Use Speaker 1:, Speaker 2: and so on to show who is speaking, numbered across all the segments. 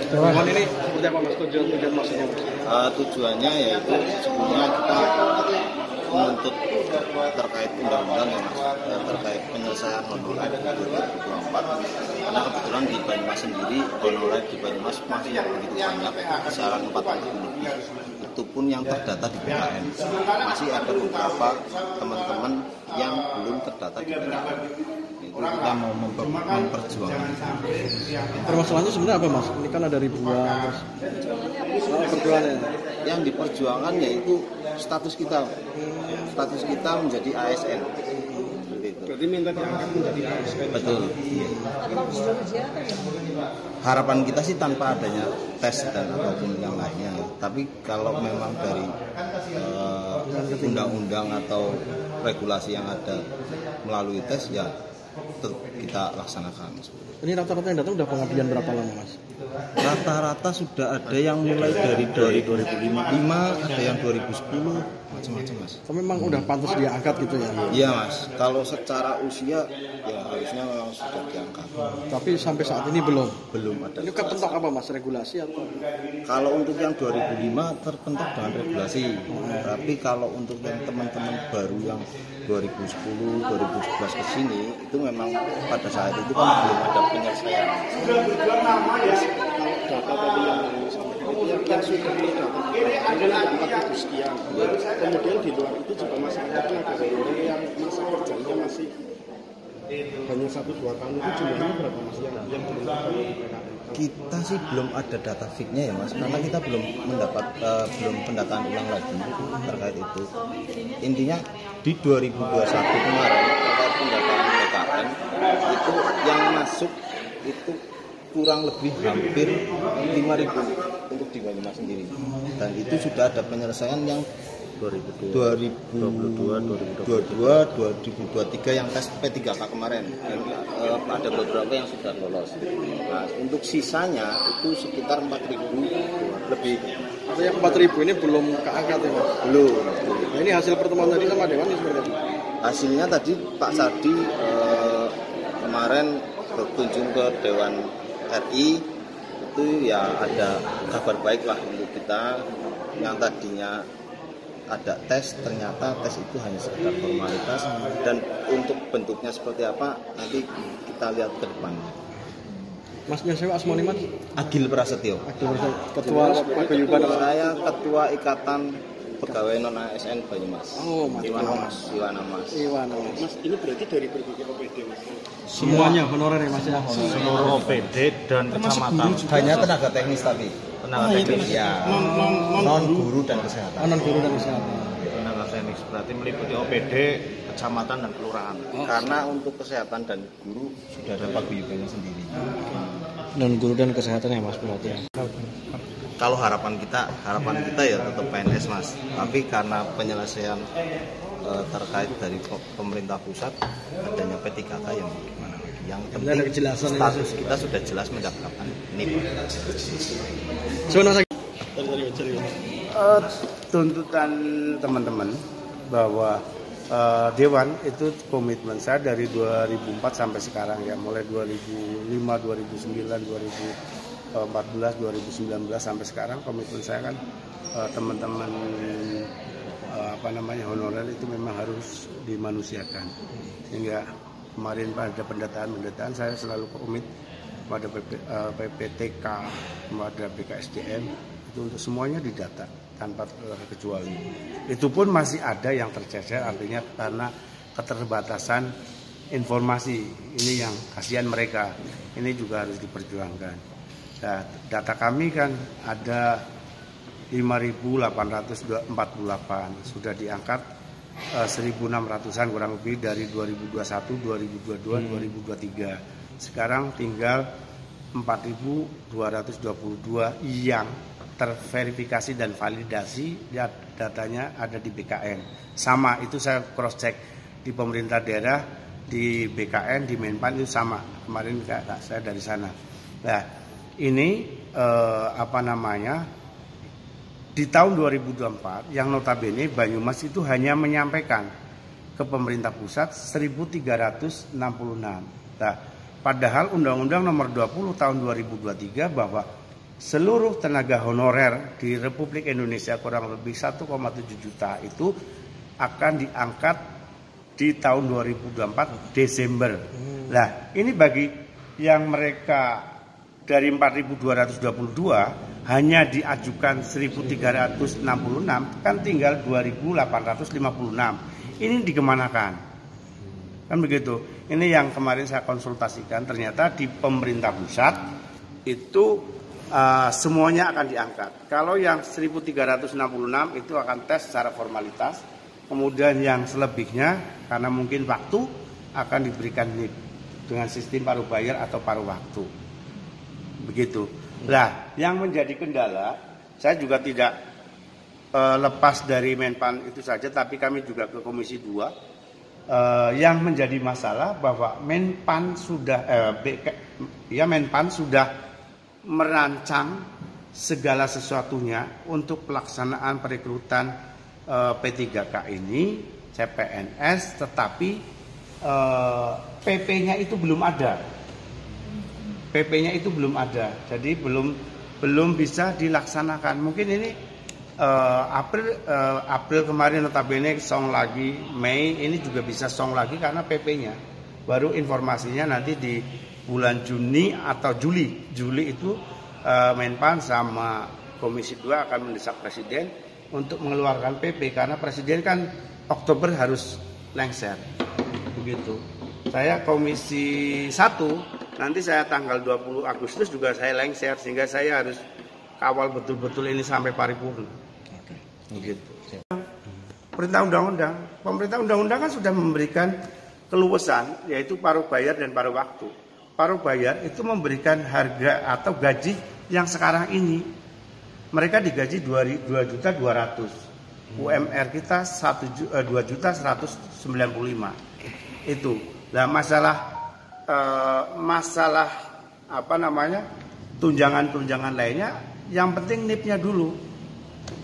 Speaker 1: Dewan ini seperti apa Mas tujuan maksudnya?
Speaker 2: Tujuannya yaitu sebelumnya kita menuntut terkait undang-undang ya Mas, terkait penyelesaian honorer di 2024. Karena kebetulan di Banyumas sendiri honorer di Banyumas masih begitu banyak, kisaran 400 lebih. Itu pun yang terdata di BKN. Masih ada beberapa teman-teman yang belum terdata di BKN. Itu kita mau memperjuangkan.
Speaker 1: Permasalahannya sebenarnya apa Mas? Ini kan ada ribuan. Perjuangannya
Speaker 2: yang diperjuangkan yaitu status kita menjadi ASN.
Speaker 1: Berarti minta diangkat menjadi ASN.
Speaker 2: Betul. Harapan kita sih tanpa adanya tes dan apapun yang lainnya. Tapi kalau memang dari undang-undang atau regulasi yang ada melalui tes ya kita laksanakan.
Speaker 1: Ini rata-rata yang datang udah pengabdian berapa lama Mas?
Speaker 2: Rata-rata sudah ada yang mulai dari 2005, ada yang 2010, macam-macam Mas.
Speaker 1: Tapi memang udah pantas diangkat gitu ya?
Speaker 2: Iya Mas, kalau secara usia ya harusnya memang sudah diangkat.
Speaker 1: Tapi sampai saat ini belum
Speaker 2: ada.
Speaker 1: Ini kepentok apa Mas, regulasi atau?
Speaker 2: Kalau untuk yang 2005 terpentok dengan regulasi. Tapi kalau untuk yang teman-teman baru yang 2010, 2011 ke sini itu memang pada saat itu kan belum ada penyelesaian.
Speaker 1: Data tadi yang sudah didata mungkin ada 4.000 sekian. Kemudian di luar itu juga masih ada tenaga honorer yang masa kerjanya masih hanya 1-2 tahun. Itu jumlahnya berapa Mas yang belum
Speaker 2: kita sih belum ada data fix-nya ya Mas, karena kita belum mendapat belum pendataan ulang lagi terkait itu. Intinya di 2021 kemarin terkait pendataan BKN itu yang masuk itu kurang lebih hampir 5.000 untuk di Banyumas sendiri, dan itu sudah ada penyelesaian yang 2022, 2023 yang tes P3K kemarin, dan ada beberapa yang sudah lolos. Nah, untuk sisanya itu sekitar 4.000 lebih.
Speaker 1: Artinya 4.000 ini belum keangkat ya Mas?
Speaker 2: Belum.
Speaker 1: Nah, ini hasil pertemuan tadi sama Dewan seperti apa?
Speaker 2: Hasilnya tadi Pak Sardi kemarin berkunjung ke Dewan RI, itu ya ada kabar baik lah untuk kita. Yang tadinya ada tes, ternyata tes itu hanya sekedar formalitas, dan untuk bentuknya seperti apa nanti kita lihat ke depan.
Speaker 1: Masnya saya Asmoni Mas?
Speaker 2: Agil Prasetyo.
Speaker 1: Ketua Paguyuban.
Speaker 2: Saya Ketua Ikatan Pegawai Non ASN Banyumas.
Speaker 1: Oh, Mas.
Speaker 2: Iwana Mas.
Speaker 1: Mas, ini berarti dari berbagai OPD Mas? Semuanya honorer ya Mas ya?
Speaker 3: Seluruh OPD dan kecamatan.
Speaker 2: Hanya tenaga teknis tapi.
Speaker 3: Tenaga teknis
Speaker 2: ya. Non guru dan kesehatan.
Speaker 1: Non guru dan kesehatan.
Speaker 3: Tenaga teknis berarti meliputi OPD, kecamatan dan kelurahan.
Speaker 2: Karena untuk kesehatan dan guru sudah ada paguyubannya sendiri.
Speaker 1: Non guru dan kesehatan ya Mas berarti ya?
Speaker 2: Kalau harapan kita ya tetap PNS Mas. Tapi karena penyelesaian terkait dari pemerintah pusat adanya P3K yang bagaimana lagi. Yang penting status kita sudah jelas mendapatkan NIP.
Speaker 4: Tuntutan teman-teman bahwa Dewan itu komitmen saya dari 2004 sampai sekarang ya, mulai 2005, 2009, 2014, 2019 sampai sekarang komitmen saya kan teman-teman honorer itu memang harus dimanusiakan. Sehingga kemarin pada pendataan saya selalu komit pada PPTK, pada BKSDM itu untuk semuanya didata tanpa terkecuali. Itu pun masih ada yang tercecer, artinya karena keterbatasan informasi. Ini yang kasihan mereka. Ini juga harus diperjuangkan. Nah, data kami kan ada 5.848, sudah diangkat 1.600-an kurang lebih dari 2021, 2022, 2023. Sekarang tinggal 4.222 yang terverifikasi dan validasi, datanya ada di BKN. Sama, itu saya cross check di pemerintah daerah, di BKN, di Menpan itu sama. Kemarin saya dari sana. Nah, ini di tahun 2024 yang notabene Banyumas itu hanya menyampaikan ke pemerintah pusat 1.366. Nah, padahal Undang-Undang Nomor 20 tahun 2023 bahwa seluruh tenaga honorer di Republik Indonesia kurang lebih 1,7 juta itu akan diangkat di tahun 2024 Desember. Nah, ini bagi yang mereka dari 4.222 hanya diajukan 1.366, kan tinggal 2.856. Ini dikemanakan? Kan begitu. Ini yang kemarin saya konsultasikan, ternyata di pemerintah pusat itu semuanya akan diangkat. Kalau yang 1.366 itu akan tes secara formalitas, kemudian yang selebihnya karena mungkin waktu akan diberikan NIP dengan sistem paruh bayar atau paruh waktu. Begitu. Nah, yang menjadi kendala, saya juga tidak lepas dari Menpan itu saja, tapi kami juga ke Komisi 2. Yang menjadi masalah bahwa Menpan sudah merancang segala sesuatunya untuk pelaksanaan perekrutan P3K ini, CPNS, tetapi PP-nya itu belum ada. PP-nya itu belum ada, jadi belum bisa dilaksanakan. Mungkin ini April kemarin notabene song lagi, Mei ini juga bisa song lagi karena PP-nya. Baru informasinya nanti di bulan Juni atau Juli itu Menpan sama Komisi 2 akan mendesak Presiden untuk mengeluarkan PP karena Presiden kan Oktober harus lengser. Begitu. Saya Komisi 1 nanti saya tanggal 20 Agustus juga saya lengser sehingga saya harus kawal betul-betul ini sampai paripurna. Begitu. Pemerintah undang-undang kan sudah memberikan keluasan yaitu paruh bayar dan paruh waktu. Paruh bayar itu memberikan harga atau gaji yang sekarang ini mereka digaji 2.200.000. UMR kita 2.195.000. Itu. Nah, masalah tunjangan lainnya yang penting NIP-nya dulu.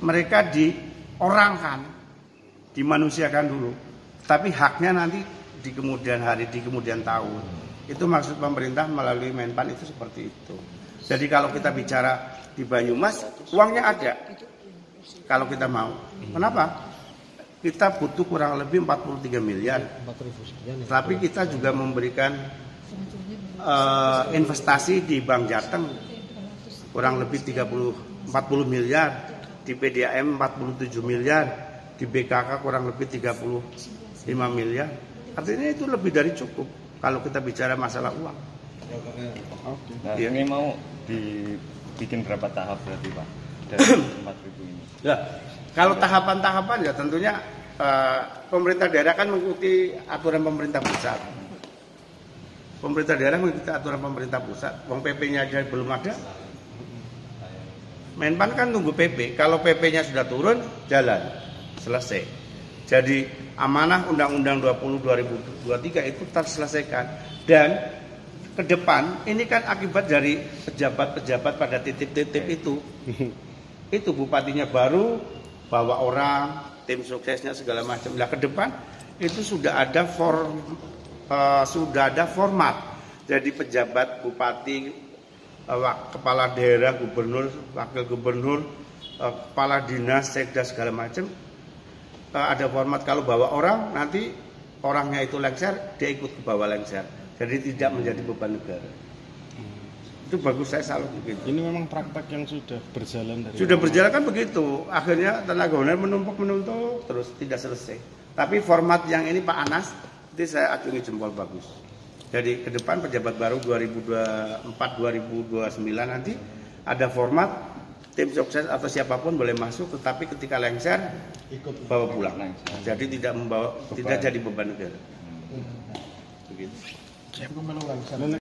Speaker 4: Mereka diorangkan, dimanusiakan dulu. Tapi haknya nanti di kemudian hari, di kemudian tahun. Itu maksud pemerintah melalui Menpan itu seperti itu. Jadi kalau kita bicara di Banyumas, uangnya ada. Kalau kita mau. Kenapa? Kita butuh kurang lebih 43 miliar. Tapi kita juga memberikan investasi di Bank Jateng kurang lebih 40 miliar. Di PDAM 47 miliar, di BKK kurang lebih 35 miliar. Artinya itu lebih dari cukup kalau kita bicara masalah uang.
Speaker 5: Nah, ya. Ini mau dibikin berapa tahap berarti Pak dari 4.000 ini?
Speaker 4: Ya, kalau tahapan-tahapan ya tentunya pemerintah daerah kan mengikuti aturan pemerintah pusat. Pemerintah daerah mengikuti aturan pemerintah pusat. Uang PP-nya aja belum ada. Menpan kan tunggu PP. Kalau PP-nya sudah turun, jalan. Selesai. Jadi amanah Undang-Undang 20 2023 itu terselesaikan. Dan ke depan ini kan akibat dari pejabat-pejabat pada titip-titip itu. Itu bupatinya baru, bawa orang, tim suksesnya segala macam. Nah, ke depan itu sudah ada format. Jadi pejabat, bupati, kepala daerah, gubernur, wakil gubernur, kepala dinas, sekda segala macam ada format. Kalau bawa orang nanti orangnya itu lengser, dia ikut ke bawah lengser, jadi tidak menjadi beban negara. Itu bagus, saya salut begitu.
Speaker 1: Ini memang praktek yang sudah berjalan dari
Speaker 4: sudah berjalan kan begitu. Akhirnya tenaga honorer menumpuk terus tidak selesai. Tapi format yang ini Pak Anas, itu saya acungi jempol bagus. Jadi ke depan pejabat baru 2024-2029 nanti ada format tim sukses atau siapapun boleh masuk, tetapi ketika lengser ikut bawa pulang. Jadi tidak jadi beban negara. Begitu.